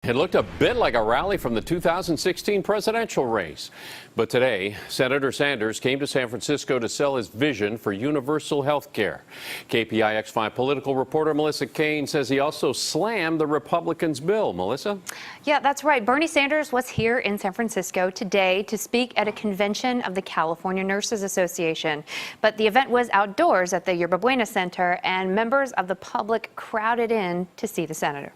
It looked a bit like a rally from the 2016 presidential race. But today, Senator Sanders came to San Francisco to sell his vision for universal health care. KPIX5 political reporter Melissa Caen says he also slammed the Republicans' bill. Melissa? Yeah, that's right. Bernie Sanders was here in San Francisco today to speak at a convention of the California Nurses Association. But the event was outdoors at the Yerba Buena Center, and members of the public crowded in to see the senator.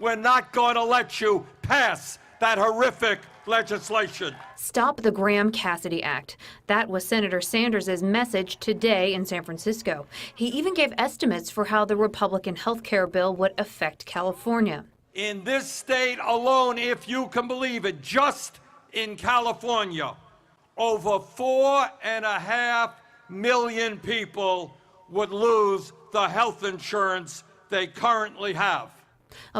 We're not going to let you pass that horrific legislation. Stop the Graham-Cassidy Act. That was Senator Sanders' message today in San Francisco. He even gave estimates for how the Republican health care bill would affect California. In this state alone, if you can believe it, just in California, over 4.5 million people would lose the health insurance they currently have.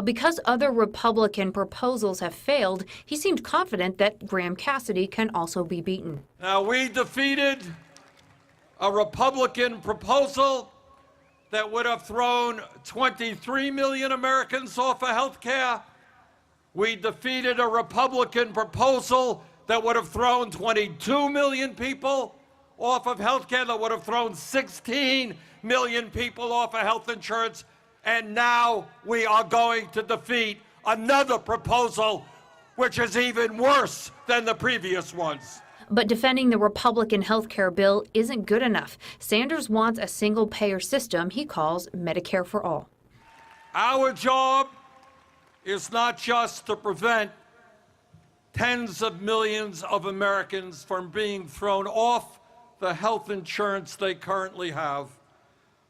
Because other Republican proposals have failed, he seemed confident that Graham-Cassidy can also be beaten. Now, we defeated a Republican proposal that would have thrown 23 million Americans off of health care. We defeated a Republican proposal that would have thrown 22 million people off of health care, that would have thrown 16 million people off of health insurance. And now we are going to defeat another proposal which is even worse than the previous ones. But defending the Republican health care bill isn't good enough. Sanders wants a single-payer system he calls Medicare for all. Our job is not just to prevent tens of millions of Americans from being thrown off the health insurance they currently have.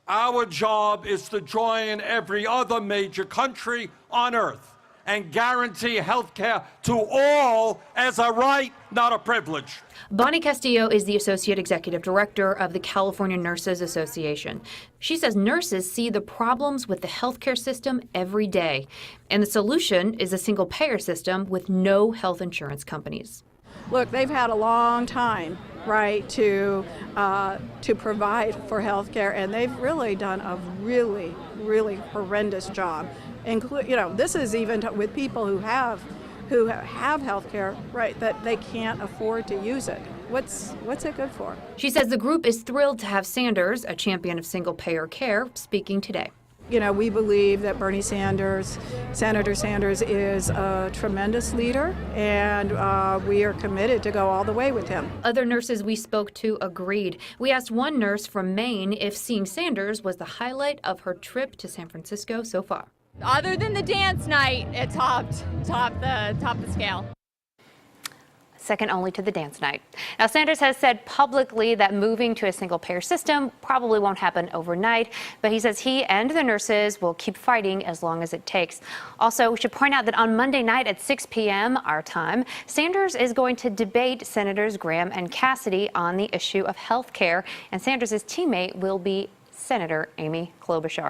Our job is to join every other major country on earth and guarantee health care to all as a right, not a privilege. Bonnie Castillo is the Associate Executive Director of the California Nurses Association. She says nurses see the problems with the healthcare system every day, and the solution is a single-payer system with no health insurance companies. Look, they've had a long time, right, to provide for health care, and they've really done a really horrendous job. This is even with people who have health care, right, that they can't afford to use it. What's it good for? She says the group is thrilled to have Sanders, a champion of single-payer care, speaking today. We believe that Senator Sanders is a tremendous leader, and we are committed to go all the way with him. Other nurses we spoke to agreed. We asked one nurse from Maine if seeing Sanders was the highlight of her trip to San Francisco so far. Other than the dance night, it topped the scale. Second only to the dance night. Now, Sanders has said publicly that moving to a single-payer system probably won't happen overnight, but he says he and the nurses will keep fighting as long as it takes. Also, we should point out that on Monday night at 6 p.m. our time, Sanders is going to debate Senators Graham and Cassidy on the issue of health care, and Sanders' teammate will be Senator Amy Klobuchar.